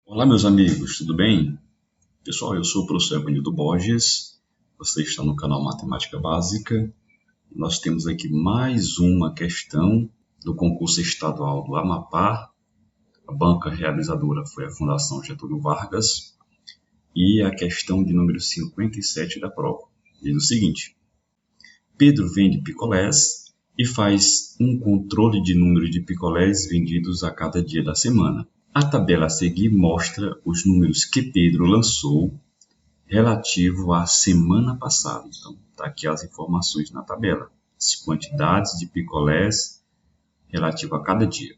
Olá, meus amigos, tudo bem? Pessoal, eu sou o professor Evanildo Borges, você está no canal Matemática Básica. Nós temos aqui mais uma questão do concurso estadual do Amapá. A banca realizadora foi a Fundação Getúlio Vargas e a questão de número 57 da prova. Diz o seguinte: Pedro vende picolés e faz um controle de número de picolés vendidos a cada dia da semana. A tabela a seguir mostra os números que Pedro lançou relativo à semana passada. Então, está aqui as informações na tabela. As quantidades de picolés relativo a cada dia.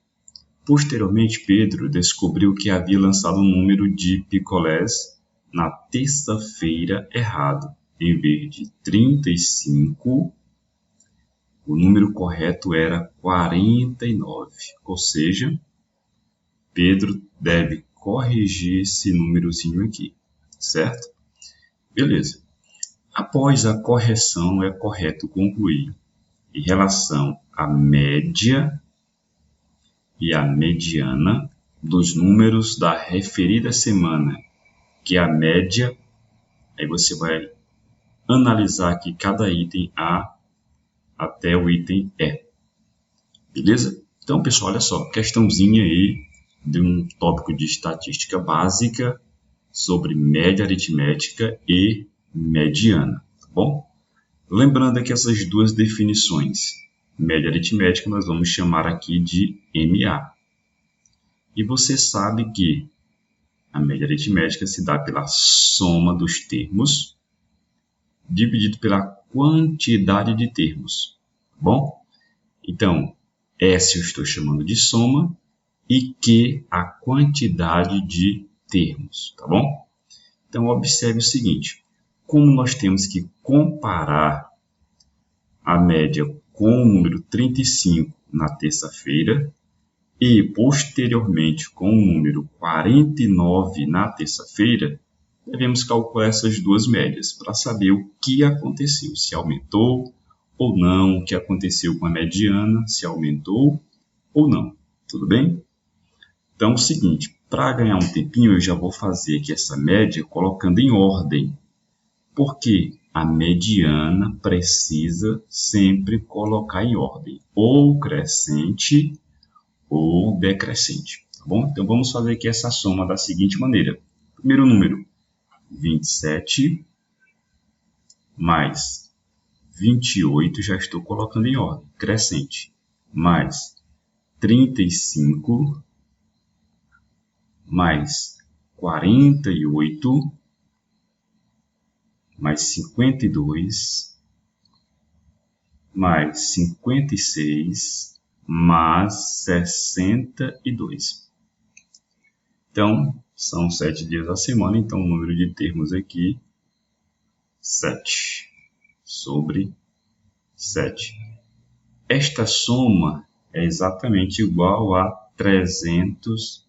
Posteriormente, Pedro descobriu que havia lançado um número de picolés na terça-feira errado. Em vez de 35, o número correto era 49. Ou seja, Pedro deve corrigir esse númerozinho aqui, certo? Beleza. Após a correção, é correto concluir em relação à média e à mediana dos números da referida semana, que é a média. Aí você vai analisar aqui cada item A até o item E. Beleza? Então, pessoal, olha só, questãozinha aí de um tópico de estatística básica sobre média aritmética e mediana, tá bom? Lembrando aqui essas duas definições. Média aritmética nós vamos chamar aqui de MA. E você sabe que a média aritmética se dá pela soma dos termos dividido pela quantidade de termos, tá bom? Então, S eu estou chamando de soma e Q a quantidade de termos, tá bom? Então, observe o seguinte: como nós temos que comparar a média com o número 35 na terça-feira e, posteriormente, com o número 49 na terça-feira, devemos calcular essas duas médias para saber o que aconteceu, se aumentou ou não, o que aconteceu com a mediana, se aumentou ou não. Tudo bem? Então, é o seguinte, para ganhar um tempinho, eu já vou fazer aqui essa média colocando em ordem, porque a mediana precisa sempre colocar em ordem, ou crescente ou decrescente, tá bom? Então, vamos fazer aqui essa soma da seguinte maneira. Primeiro número, 27 mais 28, já estou colocando em ordem, crescente, mais 35 mais 48, mais 52, mais 56, mais 62. Então, são 7 dias da semana, então o número de termos aqui, 7 sobre 7. Esta soma é exatamente igual a 308.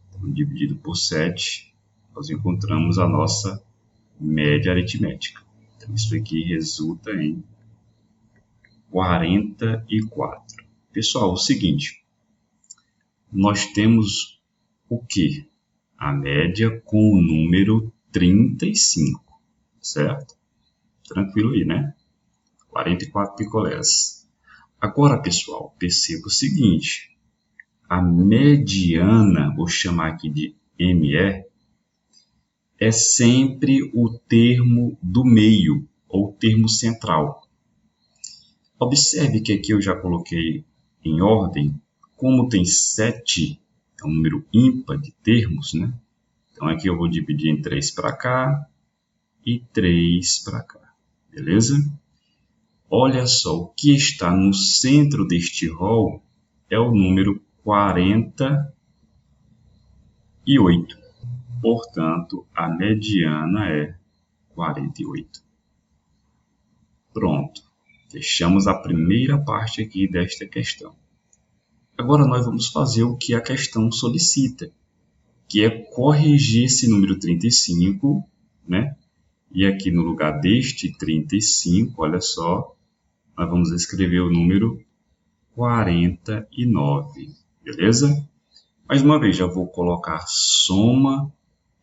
Então, dividido por 7, nós encontramos a nossa média aritmética. Então, isso aqui resulta em 44. Pessoal, é o seguinte, nós temos o quê? A média com o número 35, certo? Tranquilo aí, né? 44 picolés. Agora, pessoal, perceba o seguinte, a mediana, vou chamar aqui de ME, é sempre o termo do meio, ou termo central. Observe que aqui eu já coloquei em ordem, como tem 7, é um número ímpar de termos, né? Então aqui eu vou dividir em 3 para cá e 3 para cá, beleza? Olha só, o que está no centro deste rol é o número 48. Portanto, a mediana é 48. Pronto. Fechamos a primeira parte aqui desta questão. Agora nós vamos fazer o que a questão solicita, que é corrigir esse número 35, né? E aqui no lugar deste 35, olha só, nós vamos escrever o número 49, beleza? Mais uma vez, já vou colocar soma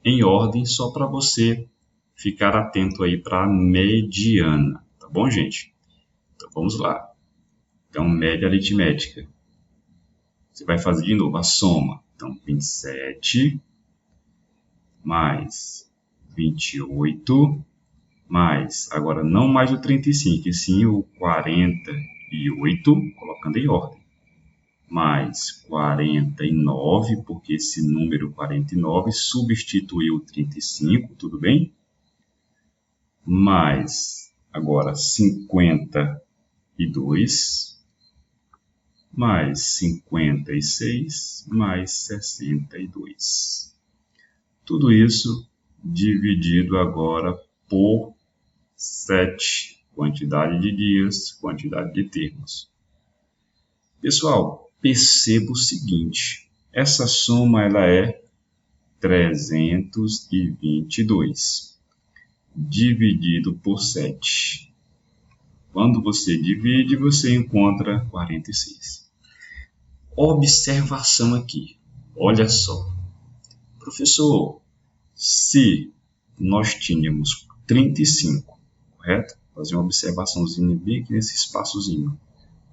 em ordem só para você ficar atento aí para a mediana, tá bom, gente? Então, vamos lá. Então, média aritmética. Você vai fazer de novo a soma. Então, 27 mais 28 mais, agora não mais o 35, e sim o 48, colocando em ordem, mais 49, porque esse número 49 substituiu o 35, tudo bem? Mais, agora, 52, mais 56, mais 62. Tudo isso dividido agora por 7, quantidade de dias, quantidade de termos. Pessoal, perceba o seguinte, essa soma ela é 322 dividido por 7. Quando você divide, você encontra 46. Observação aqui, olha só. Professor, se nós tínhamos 35, correto? Vou fazer uma observaçãozinha bem aqui nesse espaçozinho.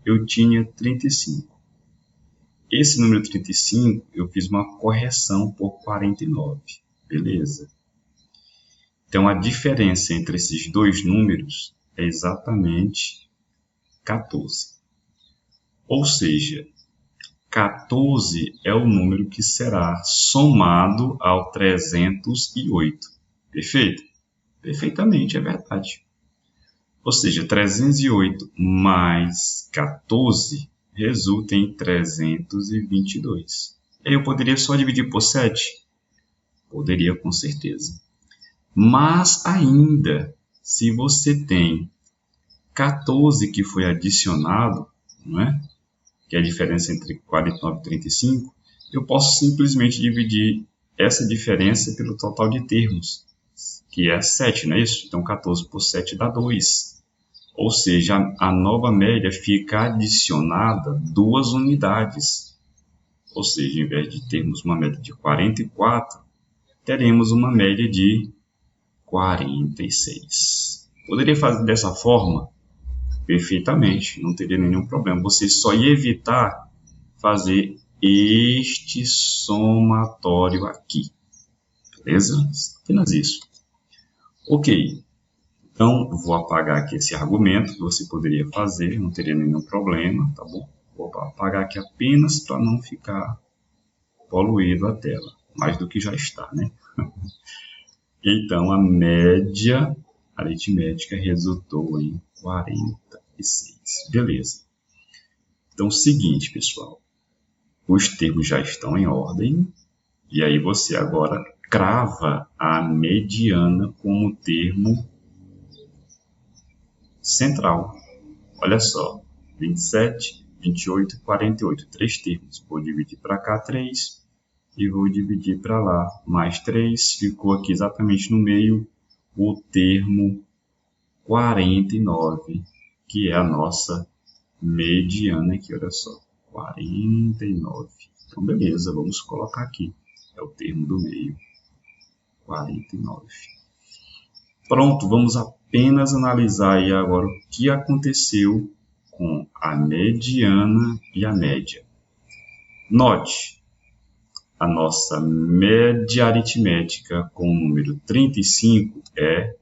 Eu tinha 35. Esse número 35, eu fiz uma correção por 49. Beleza. Então, a diferença entre esses dois números é exatamente 14. Ou seja, 14 é o número que será somado ao 308. Perfeito? Perfeitamente, é verdade. Ou seja, 308 mais 14 resulta em 322. E aí eu poderia só dividir por 7? Poderia, com certeza. Mas ainda, se você tem 14 que foi adicionado, não é? Que é a diferença entre 49 e 35, eu posso simplesmente dividir essa diferença pelo total de termos, que é 7, não é isso? Então, 14 por 7 dá 2. Ou seja, a nova média fica adicionada 2 unidades. Ou seja, em vez de termos uma média de 44, teremos uma média de 46. Poderia fazer dessa forma? Perfeitamente, não teria nenhum problema. Você só ia evitar fazer este somatório aqui. Beleza? Apenas isso. Ok. Então, vou apagar aqui esse argumento que você poderia fazer, não teria nenhum problema, tá bom? Vou apagar aqui apenas para não ficar poluído a tela, mais do que já está, né? Então, a média aritmética resultou em 46. Beleza. Então, seguinte, pessoal. Os termos já estão em ordem, e aí você agora crava a mediana como termo central. Olha só, 27, 28 e 48, 3 termos. Vou dividir para cá 3 e vou dividir para lá mais 3. Ficou aqui exatamente no meio o termo 49, que é a nossa mediana aqui, olha só, 49. Então, beleza, vamos colocar aqui. É o termo do meio, 49. Pronto, vamos apenas analisar aí agora o que aconteceu com a mediana e a média. Note, a nossa média aritmética com o número 35 é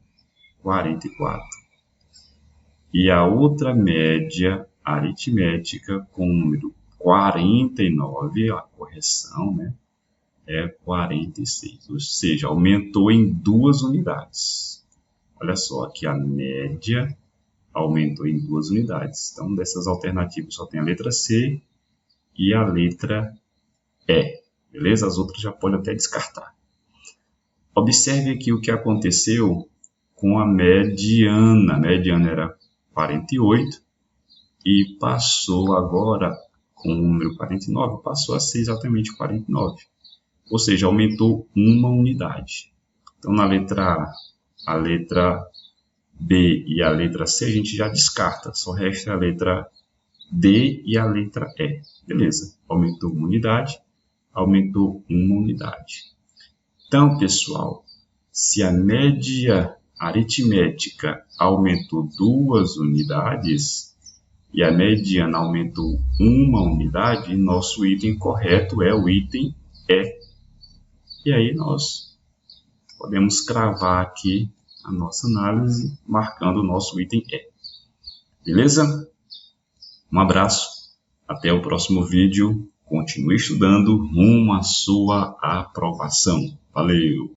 44. E a outra média aritmética com o número 49, a correção, né, é 46. Ou seja, aumentou em 2 unidades. Olha só, aqui a média aumentou em 2 unidades. Então, dessas alternativas só tem a letra C e a letra E. Beleza? As outras já pode até descartar. Observe aqui o que aconteceu com a mediana. A mediana era 48 e passou agora, com o número 49, passou a ser exatamente 49. Ou seja, aumentou 1 unidade. Então, na letra A letra B e a letra C a gente já descarta, só resta a letra D e a letra E. Beleza, aumentou 1 unidade, aumentou 1 unidade. Então, pessoal, se a média aritmética aumentou 2 unidades e a mediana aumentou 1 unidade, nosso item correto é o item E. E aí nós podemos cravar aqui a nossa análise, marcando o nosso item E. Beleza? Um abraço, até o próximo vídeo. Continue estudando rumo à sua aprovação. Valeu!